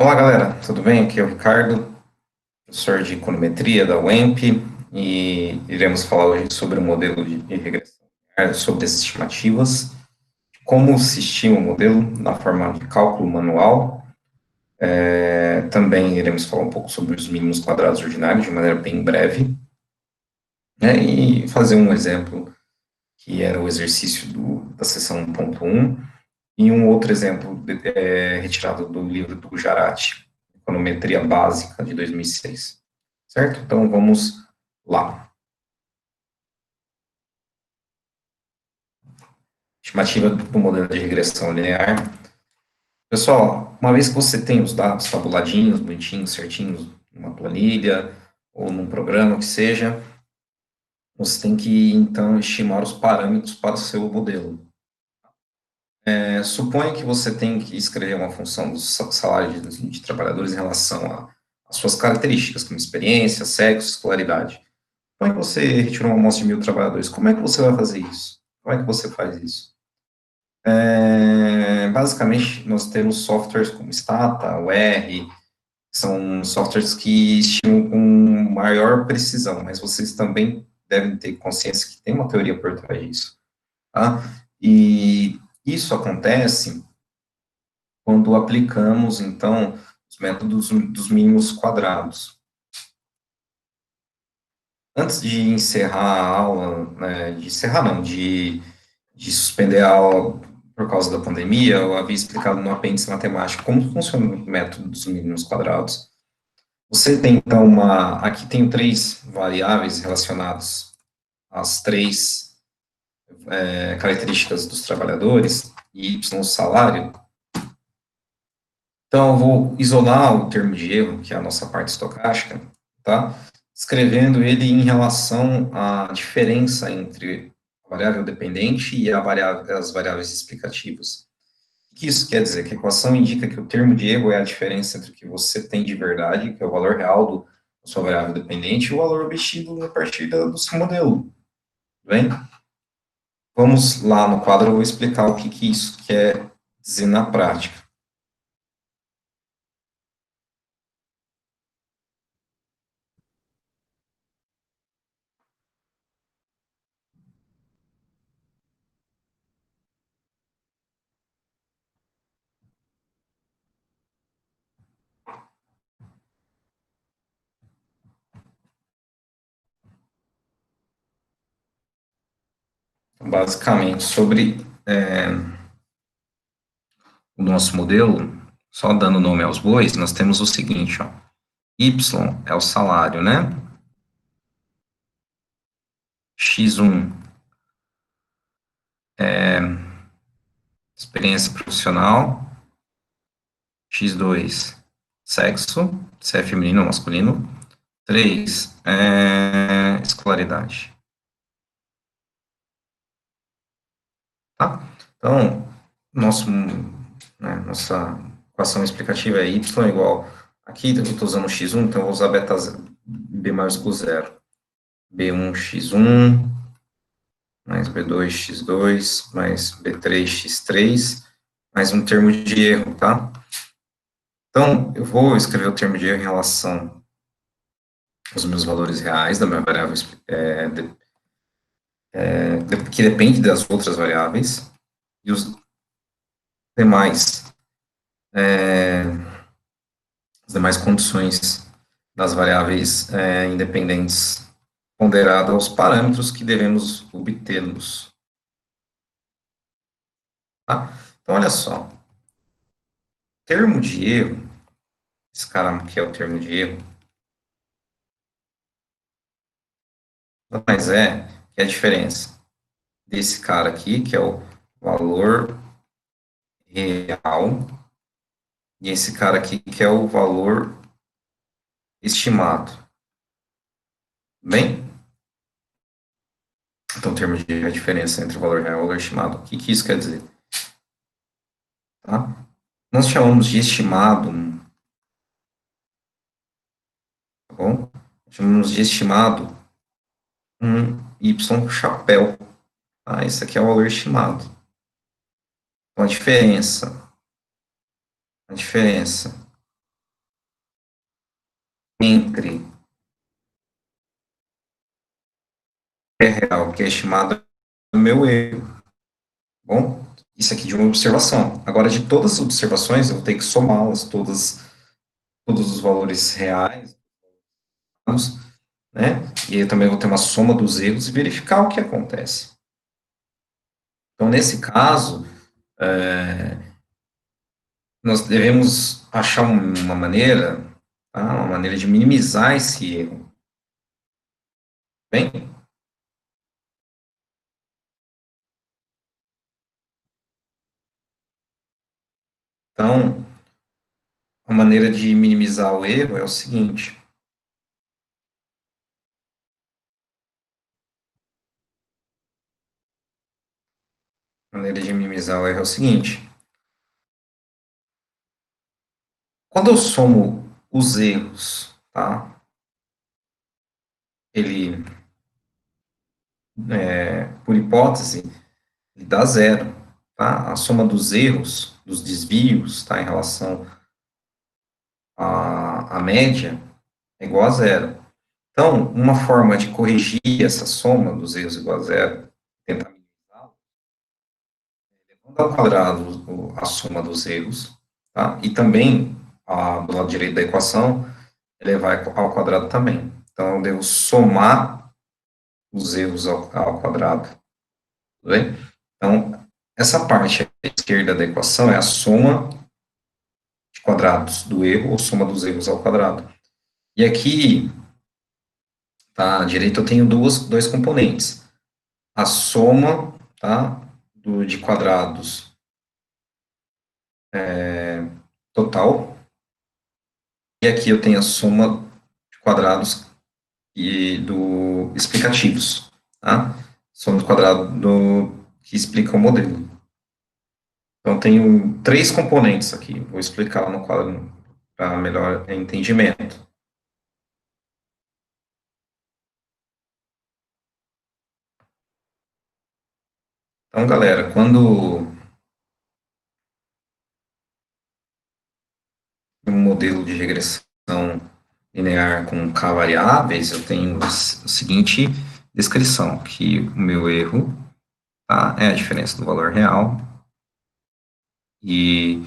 Olá, galera, tudo bem? Aqui é o Ricardo, professor de econometria da UEMP, e iremos falar hoje sobre o modelo de regressão linear, sobre as estimativas, como se estima o modelo na forma de cálculo manual. Também iremos falar um pouco sobre os mínimos quadrados ordinários, de maneira bem breve, né, e fazer um exemplo, que era o exercício da seção 1.1, e um outro exemplo retirado do livro do Jarati, Econometria Básica, de 2006. Certo? Então, vamos lá. Estimativa do modelo de regressão linear. Pessoal, uma vez que você tem os dados tabuladinhos, bonitinhos, certinhos, numa planilha ou num programa que seja, você tem que, então, estimar os parâmetros para o seu modelo. Suponha que você tem que escrever uma função do salário de trabalhadores em relação às suas características, como experiência, sexo, escolaridade. Suponha que você retirou uma amostra de 1.000 trabalhadores. Como é que você vai fazer isso? Como é que você faz isso? Basicamente, nós temos softwares como Stata, o R, são softwares que estimam com maior precisão, mas vocês também devem ter consciência que tem uma teoria por trás disso, tá? E isso acontece quando aplicamos, então, os métodos dos mínimos quadrados. Antes de encerrar a aula, né, de encerrar não, de suspender a aula por causa da pandemia, eu havia explicado no apêndice matemático como funciona o método dos mínimos quadrados. Você tem, então, aqui tem três variáveis relacionadas às três características dos trabalhadores, e Y o salário. Então, eu vou isolar o termo de erro, que é a nossa parte estocástica, tá? Escrevendo ele em relação à diferença entre a variável dependente e as variáveis explicativas. O que isso quer dizer? Que a equação indica que o termo de erro é a diferença entre o que você tem de verdade, que é o valor real da sua variável dependente, e o valor obtido a partir do seu modelo. Tudo bem? Vamos lá no quadro, eu vou explicar o que isso quer dizer na prática. Basicamente, sobre o nosso modelo, só dando nome aos bois, nós temos o seguinte, ó. Y é o salário, né? X1, experiência profissional. X2, sexo, se é feminino ou masculino. 3, escolaridade. Tá? Então, nossa equação explicativa é y igual. Aqui eu estou usando x1, então eu vou usar beta b maiúsculo zero. B1x1 mais B2x2 mais B3x3 mais um termo de erro, tá? Então, eu vou escrever o termo de erro em relação aos meus valores reais da minha variável que depende das outras variáveis, e os demais, é, as demais condições das variáveis independentes ponderado aos parâmetros que devemos obtê-los. Tá? Então, olha só, termo de erro, esse cara aqui é o termo de erro, mas que é a diferença desse cara aqui, que é o valor real, e esse cara aqui, que é o valor estimado. Bem? Então, termos de a diferença entre o valor real e o valor estimado. O que isso quer dizer? Tá? Nós chamamos de estimado, tá bom? Chamamos de estimado um Y chapéu. Tá? Esse aqui é o valor estimado. Então, a diferença entre é real, que é estimado do meu erro. Bom, isso aqui de uma observação. Agora, de todas as observações, eu vou ter que somá-las, todos os valores reais, né? E eu também vou ter uma soma dos erros e verificar o que acontece. Então, nesse caso, nós devemos achar uma maneira, tá? Uma maneira de minimizar esse erro. Bem, então, a maneira de minimizar o erro é o seguinte: a maneira de minimizar o erro é o seguinte: quando eu somo os erros, tá? Ele, por hipótese, ele dá zero, tá? A soma dos erros, dos desvios, tá? Em relação à média, é igual a zero. Então, uma forma de corrigir essa soma dos erros igual a zero, tentar minimizá-la, é ao quadrado a soma dos erros, tá? E também, do lado direito da equação, elevar ao quadrado também. Então, eu devo somar os erros ao quadrado, tudo bem? Então, essa parte à esquerda da equação é a soma de quadrados do erro, ou soma dos erros ao quadrado. E aqui, tá, à direita eu tenho dois componentes. A soma, tá, de quadrados total, e aqui eu tenho a soma de quadrados do explicativos, tá? Soma de quadrado que explica o modelo. Então, tenho três componentes aqui, vou explicar no quadro para melhor entendimento. Então, galera, quando um modelo de regressão linear com k variáveis, eu tenho a seguinte descrição, que o meu erro, tá, é a diferença do valor real e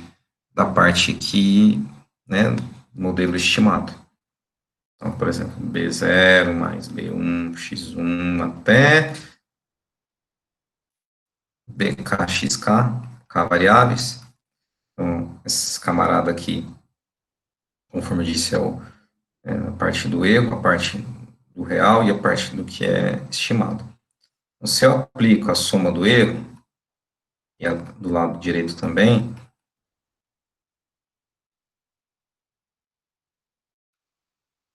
da parte que, né, modelo estimado. Então, por exemplo, B0 mais B1, X1 até BK, XK, K variáveis. Então, esses camarada aqui, conforme eu disse, a parte do erro, a parte do real e a parte do que é estimado. Então, se eu aplico a soma do erro, e do lado direito também,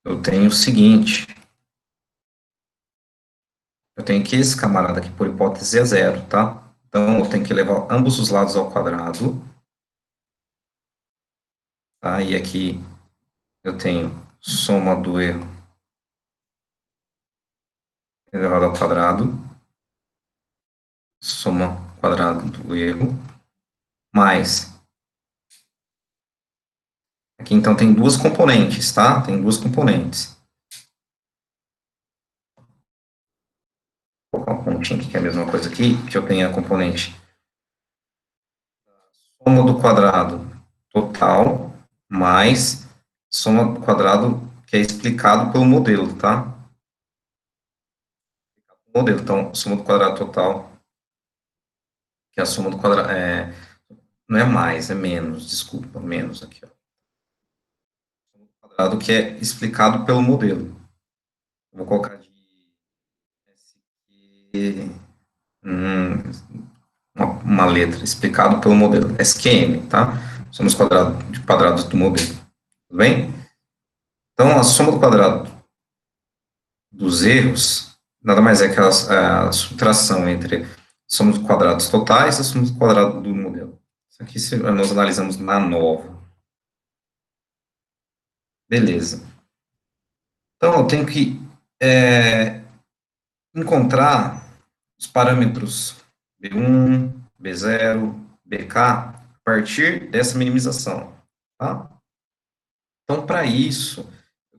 eu tenho o seguinte, eu tenho que esse camarada aqui, por hipótese, é zero, tá? Então, eu tenho que levar ambos os lados ao quadrado, tá? E aqui eu tenho soma do erro elevado ao quadrado, soma quadrado do erro, mais. Aqui, então, tem duas componentes, tá? Tem duas componentes. Vou colocar um pontinho aqui, que é a mesma coisa aqui, que eu tenho a componente soma do quadrado total, mais soma do quadrado que é explicado pelo modelo, tá? Modelo, então, soma do quadrado total, que é a soma do quadrado, não é mais, é menos, desculpa, menos aqui, ó. Quadrado que é explicado pelo modelo. Vou colocar de hum, uma letra, explicado pelo modelo, SQM, tá? Soma de quadrados do modelo, tudo bem? Então, a soma do quadrado dos erros nada mais é que a subtração entre a soma dos quadrados totais e a soma do quadrado do modelo. Isso aqui nós analisamos na nova. Beleza. Então, eu tenho que encontrar os parâmetros B1, B0, BK a partir dessa minimização. Tá? Então, para isso,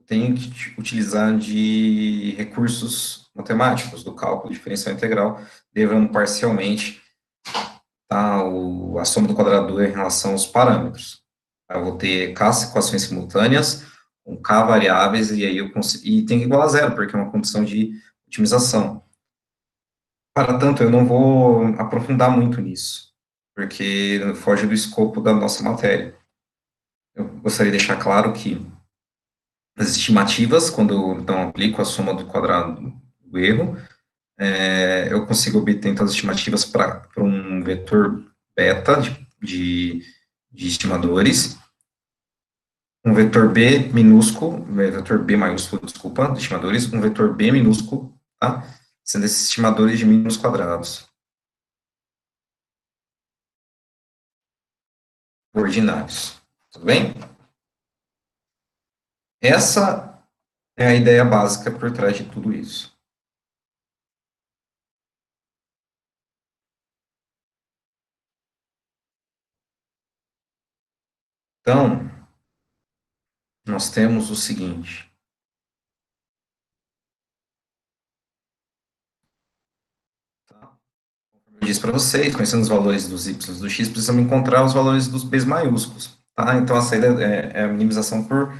tenho que utilizar de recursos matemáticos, do cálculo diferencial integral, derivando parcialmente, tá, a soma do quadrado do E em relação aos parâmetros. Eu vou ter K equações simultâneas, com K variáveis, e aí eu consigo, e tem que igualar a zero, porque é uma condição de otimização. Para tanto, eu não vou aprofundar muito nisso, porque foge do escopo da nossa matéria. Eu gostaria de deixar claro que as estimativas, quando eu então aplico a soma do quadrado do erro, eu consigo obter então as estimativas para um vetor beta de estimadores, um vetor B minúsculo, vetor B maiúsculo, desculpa, de estimadores, um vetor B minúsculo, tá? Sendo esses estimadores de mínimos quadrados ordinários. Tudo bem? Essa é a ideia básica por trás de tudo isso. Então, nós temos o seguinte. Tá? Eu disse para vocês, conhecendo os valores dos y e do x, precisamos encontrar os valores dos b's maiúsculos. Tá? Então, a saída é a minimização por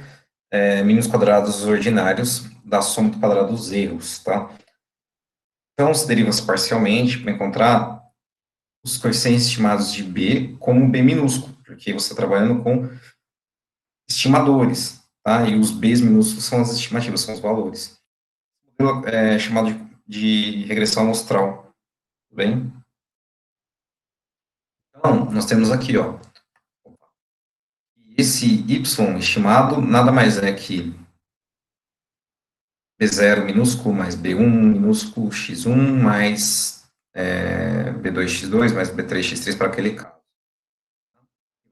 mínimos quadrados ordinários da soma do quadrado dos erros. Tá? Então, se deriva-se parcialmente para encontrar os coeficientes estimados de b como b minúsculo, porque você está trabalhando com estimadores, tá? E os b's minúsculos são as estimativas, são os valores. É chamado de regressão amostral, tudo bem? Então, nós temos aqui, ó, esse y estimado nada mais é que B0 minúsculo mais B1 minúsculo x1 mais B2x2 mais B3x3 para aquele caso.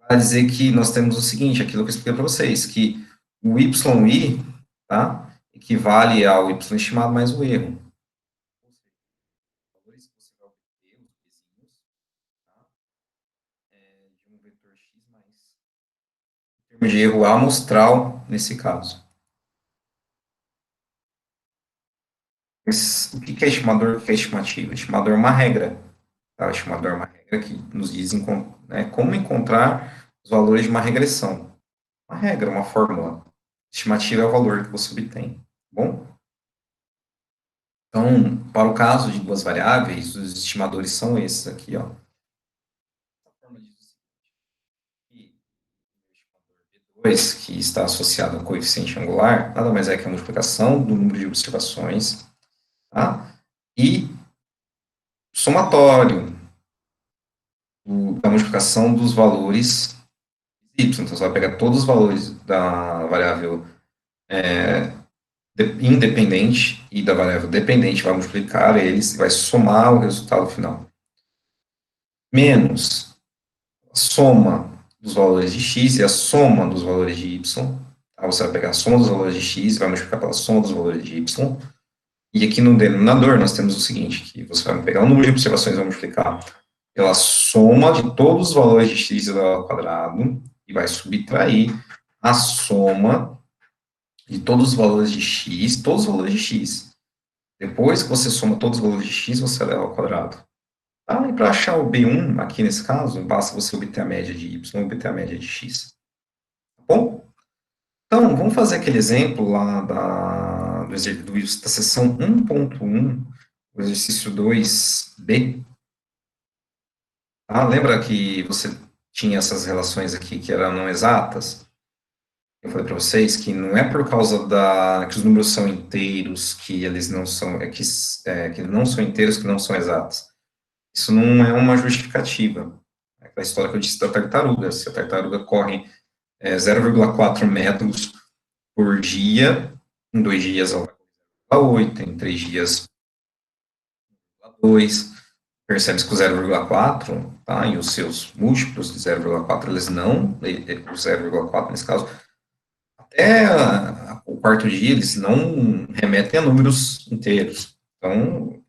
Vai dizer que nós temos o seguinte, aquilo que eu expliquei para vocês, que o yi, tá, equivale ao y estimado mais o erro. De um vetor x mais termo de erro amostral nesse caso. Mas o que é estimador, o que é estimativa? Estimador é uma regra, tá? Estimador é uma regra que nos diz como encontrar os valores de uma regressão. Uma regra, uma fórmula. Estimativa é o valor que você obtém, tá bom? Então, para o caso de duas variáveis, os estimadores são esses aqui, ó. A fórmula diz o seguinte, que 2, que está associado ao coeficiente angular, nada mais é que a multiplicação do número de observações, tá? E somatório da multiplicação dos valores y. Então, você vai pegar todos os valores da variável independente e da variável dependente, vai multiplicar eles e vai somar o resultado final. Menos a soma dos valores de x e a soma dos valores de y. Tá? Você vai pegar a soma dos valores de x e vai multiplicar pela soma dos valores de y. E aqui no denominador nós temos o seguinte, que você vai pegar o número de observações e vai multiplicar pela soma de todos os valores de x ao quadrado e vai subtrair a soma de todos os valores de x, todos os valores de x. Depois que você soma todos os valores de x, você leva ao quadrado. Tá? E para achar o B1, aqui nesse caso, basta você obter a média de y e obter a média de x. Tá bom? Então, vamos fazer aquele exemplo lá da seção 1.1, o exercício 2b. Tá? Lembra que você tinha essas relações aqui que eram não exatas? Eu falei para vocês que não é por causa que os números são inteiros que eles não são, que não são inteiros que não são exatos. Isso não é uma justificativa. É aquela história que eu disse da tartaruga. Se a tartaruga corre 0,4 metros por dia, em 2 dias ela vai 8, em 3 dias 2. Percebe-se que o 0,4, tá, e os seus múltiplos de 0,4, eles não, o 0,4 nesse caso, até o quarto dia, eles não remetem a números inteiros. Então,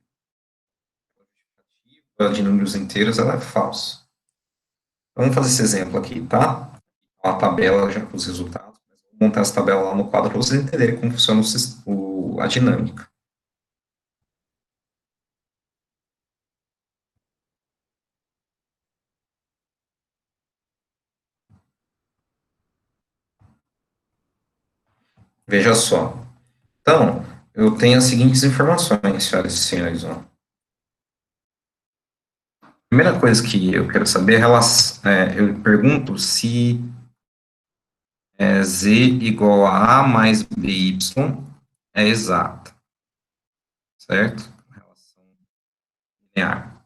a de números inteiros, ela é falsa. Então, vamos fazer esse exemplo aqui, tá? Uma tabela já com os resultados. montar essa tabela lá no quadro para vocês entenderem como funciona a dinâmica. Veja só. Então, eu tenho as seguintes informações, senhoras e senhores. Ó. A primeira coisa que eu quero saber eu pergunto se Z igual a mais BY é exata, certo? Relação linear.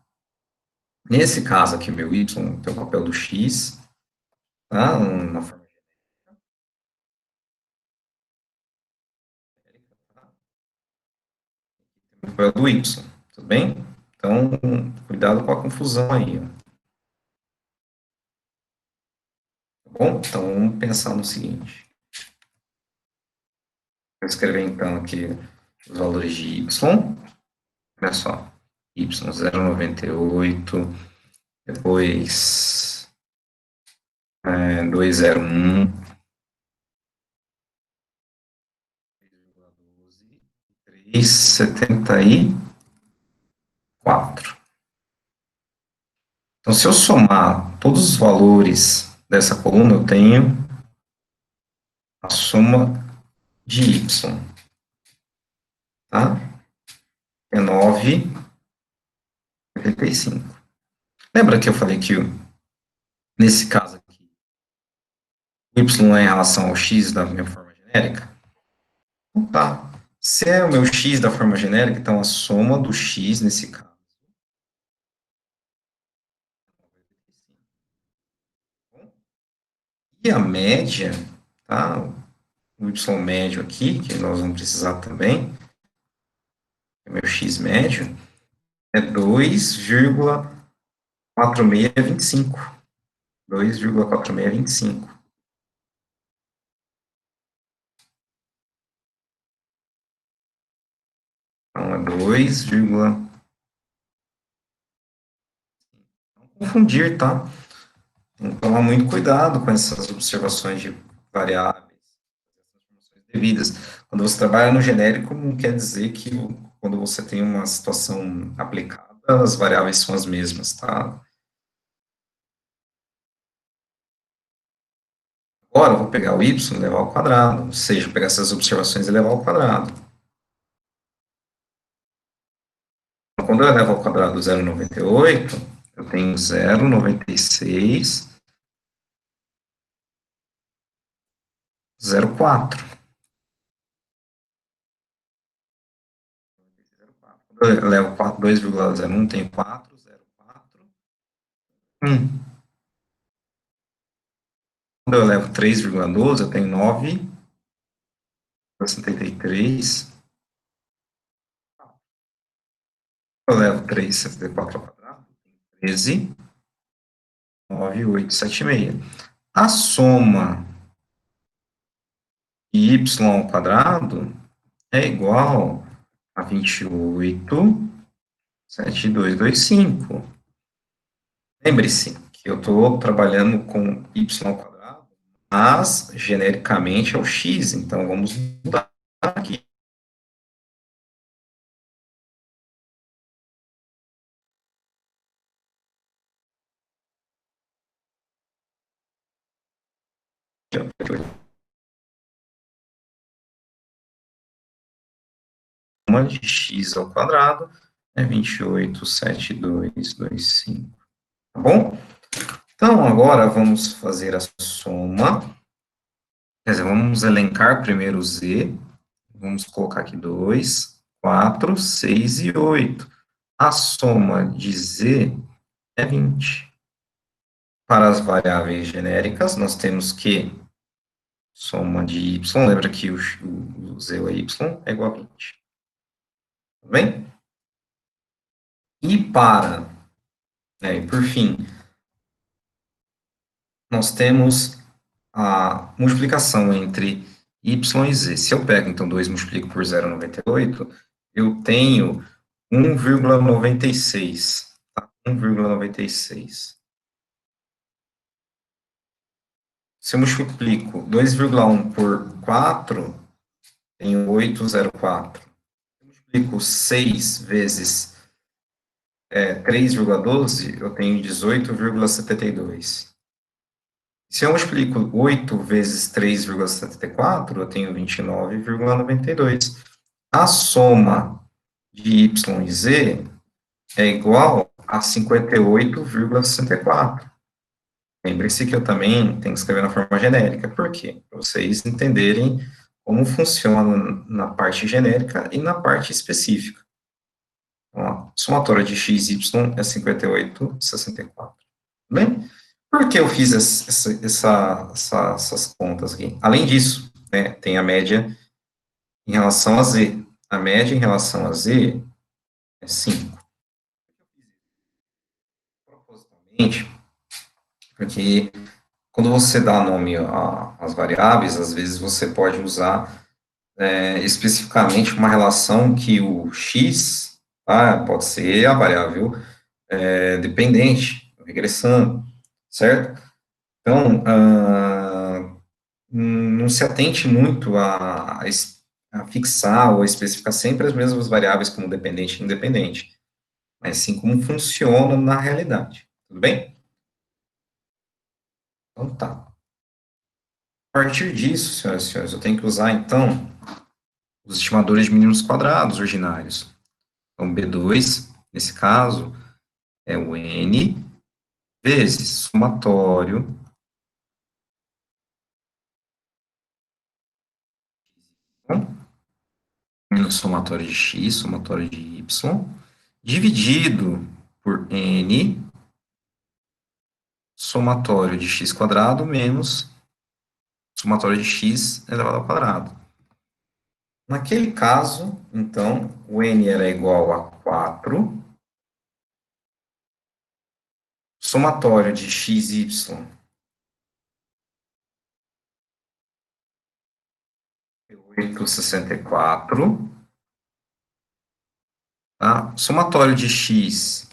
Nesse caso aqui, meu Y tem o papel do X, tá? Na forma do papel do Y, tudo bem? Então, cuidado com a confusão aí, ó. Tá bom? Então, vamos pensar no seguinte. Vou escrever, então, aqui os valores de Y. Olha só. Y 0,98, depois 201, 3,74. Então, se eu somar todos os valores dessa coluna, eu tenho a soma de y, tá? É 9,85. Lembra que eu falei que nesse caso aqui, o y é em relação ao x da minha forma genérica? Então tá. Se é o meu x da forma genérica, então a soma do x nesse caso. E a média, tá? O y médio aqui, que nós vamos precisar também, é meu x médio, é 2,4625. 2,4625. Então, é 2, não confundir, tá? Tem que tomar muito cuidado com essas observações de variáveis, transformações devidas. Quando você trabalha no genérico, não quer dizer que quando você tem uma situação aplicada, as variáveis são as mesmas, tá? Agora, eu vou pegar o y e levar ao quadrado, ou seja, pegar essas observações e levar ao quadrado. Então, quando eu levo ao quadrado 0,98, eu tenho 0,9604. Quando eu levo 2,01, tenho 4,04. Quando eu levo 3,12, eu tenho 9,63. Eu levo 3,74 ao quadrado, 13,9876. A soma de y ao quadrado é igual a 28,7225. Lembre-se que eu estou trabalhando com y ao quadrado, mas genericamente é o x, então vamos mudar aqui. Soma de x ao quadrado é 28,7225. Tá bom? Então, agora vamos fazer a soma. Quer dizer, vamos elencar primeiro o z. Vamos colocar aqui 2, 4, 6 e 8. A soma de z é 20. Para as variáveis genéricas, nós temos que soma de y, lembra que o z ou y é igual a 20. Tudo bem? E por fim, nós temos a multiplicação entre y e z. Se eu pego, então, 2 e multiplico por 0,98, eu tenho 1,96. Tá? 1,96. Se eu multiplico 2,1 por 4, tenho 8,04. Se eu multiplico 6 vezes 3,12, eu tenho 18,72. Se eu multiplico 8 vezes 3,74, eu tenho 29,92. A soma de y e z é igual a 58,64. Lembre-se que eu também tenho que escrever na forma genérica. Por quê? Para vocês entenderem como funciona na parte genérica e na parte específica. Então, a somatória de x e y é 58,64. Tudo bem? Por que eu fiz essas contas aqui? Além disso, né, tem a média em relação a z. A média em relação a z é 5. Propositalmente, porque quando você dá nome às variáveis, às vezes você pode usar especificamente uma relação que o x pode ser a variável dependente, regressando, certo? Então, não se atente muito a fixar ou a especificar sempre as mesmas variáveis como dependente e independente, mas sim como funciona na realidade, tudo bem? Então, tá. A partir disso, senhoras e senhores, eu tenho que usar, então, os estimadores de mínimos quadrados ordinários. Então, B2, nesse caso, é o N vezes somatório menos somatório de x, somatório de y, dividido por N, somatório de x quadrado menos somatório de x elevado ao quadrado. Naquele caso, então, o N era igual a 4, somatório de x e y 8,64, tá? Somatório de x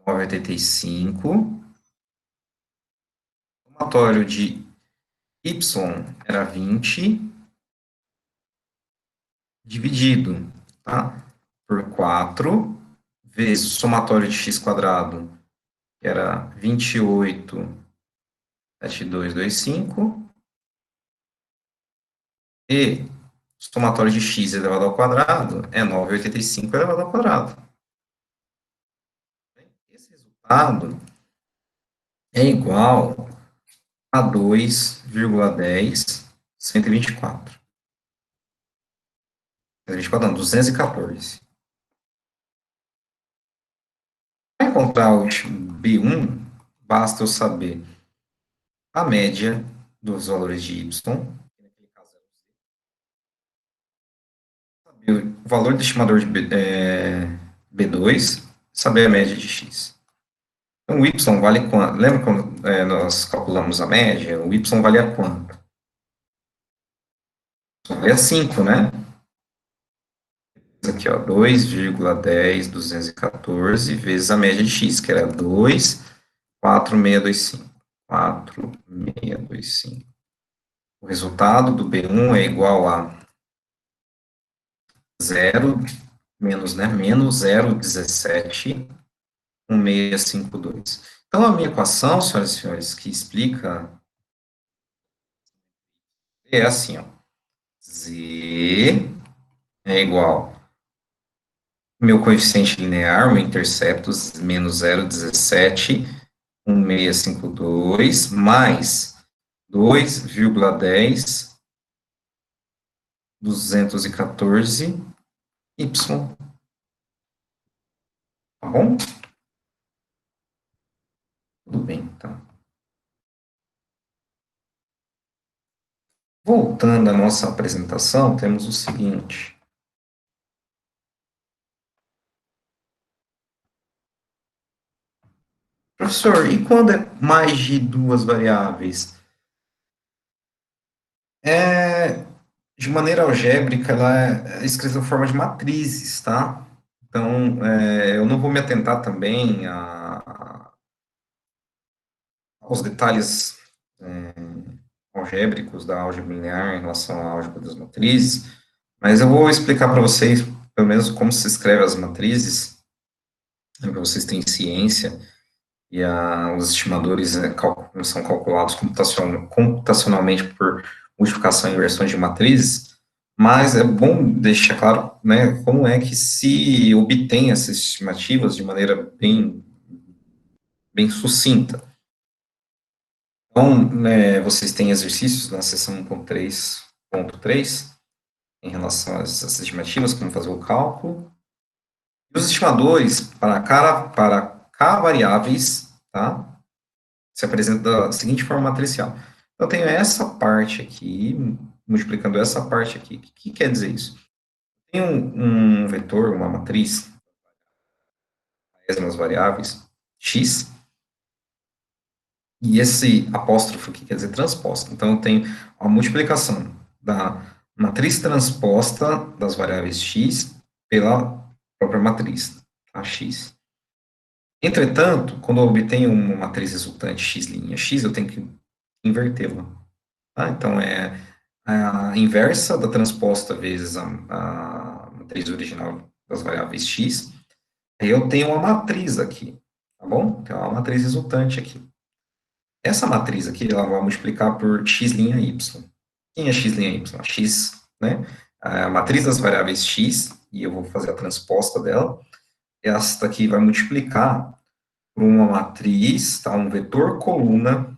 9,85, somatório de y era 20, dividido, tá? Por 4, vezes o somatório de x quadrado, que era 28,7225, e o somatório de x elevado ao quadrado é 9,85 elevado ao quadrado. Esse resultado é igual a 2,10, 124. 124 não, 214. Para encontrar o B1, basta eu saber a média dos valores de y, saber o valor do estimador de B2, saber a média de x. Então, o y vale quanto? Lembra quando nós calculamos a média? O y vale a quanto? Vale a 5, né? Aqui, ó, 2,10,214 vezes a média de x, que era 2,4625. 4,625. O resultado do B1 é igual a 0, menos, né, menos 0,171652. Então, a minha equação, senhoras e senhores, que explica, é assim, ó, Z é igual meu coeficiente linear, meu intercepto, menos 0,171652, mais 2,10,214 y, tá bom? Tudo bem, então. Voltando à nossa apresentação, temos o seguinte. Professor, e quando é mais de duas variáveis? De maneira algébrica, ela é escrita em forma de matrizes, tá? Então, eu não vou me atentar também aos detalhes algébricos da álgebra linear em relação à álgebra das matrizes, mas eu vou explicar para vocês, pelo menos, como se escreve as matrizes, para vocês terem ciência, e os estimadores são calculados computacionalmente por multiplicação e inversões de matrizes, mas é bom deixar claro, né, como é que se obtém essas estimativas de maneira bem sucinta. Então, né, vocês têm exercícios na seção 1.3.3 em relação a essas estimativas, como fazer o cálculo. E os estimadores para K variáveis, tá, se apresenta da seguinte forma matricial. Eu tenho essa parte aqui, multiplicando essa parte aqui. O que quer dizer isso? Tem um vetor, uma matriz, as variáveis, x, e esse apóstrofo aqui quer dizer transposta. Então, eu tenho a multiplicação da matriz transposta das variáveis x pela própria matriz, a x. Entretanto, quando eu obtenho uma matriz resultante x', eu tenho que invertê-la. Tá? Então, é a inversa da transposta vezes a matriz original das variáveis x. Aí eu tenho uma matriz aqui, tá bom? Tem uma matriz resultante aqui. Essa matriz aqui, ela vai multiplicar por x'y. Quem é x'y? A x, né? A matriz das variáveis x, e eu vou fazer a transposta dela. Esta aqui vai multiplicar por uma matriz, tá? Um vetor coluna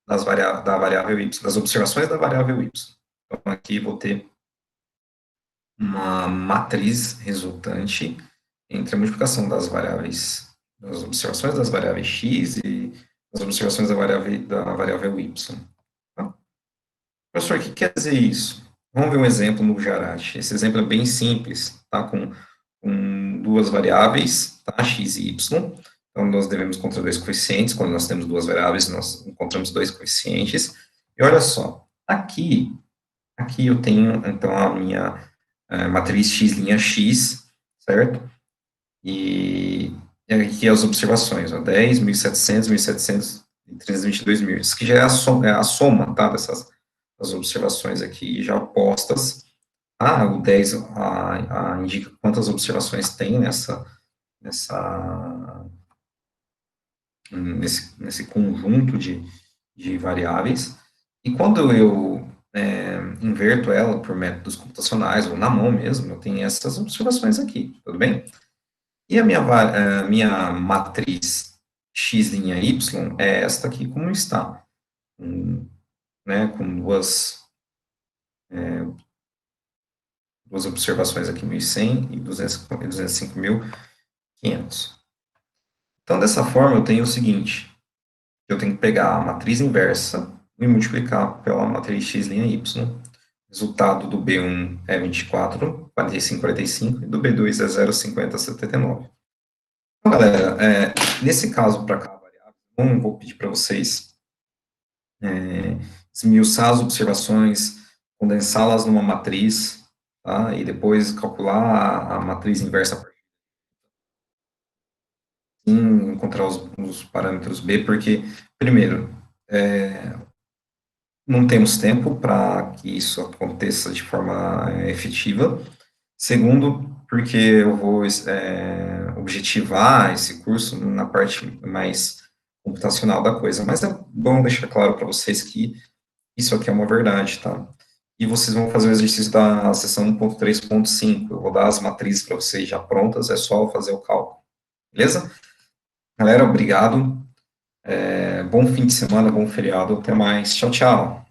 da variável y, das observações da variável y. Então, aqui vou ter uma matriz resultante entre a multiplicação das observações das variáveis x e as observações da variável y. Tá? Professor, o que quer dizer isso? Vamos ver um exemplo no Jarate. Esse exemplo é bem simples, tá? Com duas variáveis, tá? X e y. Então, nós devemos encontrar dois coeficientes. Quando nós temos duas variáveis, nós encontramos dois coeficientes. E olha só, aqui eu tenho, então, a minha matriz x', certo? E aqui as observações, ó, 10, 1.700, 1.700 e 322.000. Isso que já é a soma, tá, dessas observações aqui já postas. O 10 indica quantas observações tem nesse conjunto de variáveis. E quando eu inverto ela por métodos computacionais, ou na mão mesmo, eu tenho essas observações aqui, tudo bem? E a minha matriz x'y é esta aqui, como está, né, com duas observações aqui, 1.100 e 205.500. Então, dessa forma, eu tenho o seguinte, eu tenho que pegar a matriz inversa e multiplicar pela matriz x'y. Resultado do B1 é 24, 45, 45, e do B2 é 0,50, 79. Então, galera, nesse caso, para cada variável, vou pedir para vocês esmiuçar as observações, condensá-las numa matriz, tá? E depois calcular a matriz inversa, encontrar os parâmetros B, porque, primeiro, não temos tempo para que isso aconteça de forma efetiva. Segundo, porque eu vou objetivar esse curso na parte mais computacional da coisa. Mas é bom deixar claro para vocês que isso aqui é uma verdade, tá? E vocês vão fazer o exercício da seção 1.3.5. Eu vou dar as matrizes para vocês já prontas, é só fazer o cálculo. Beleza? Galera, obrigado. Bom fim de semana, bom feriado. Até mais. Tchau, tchau.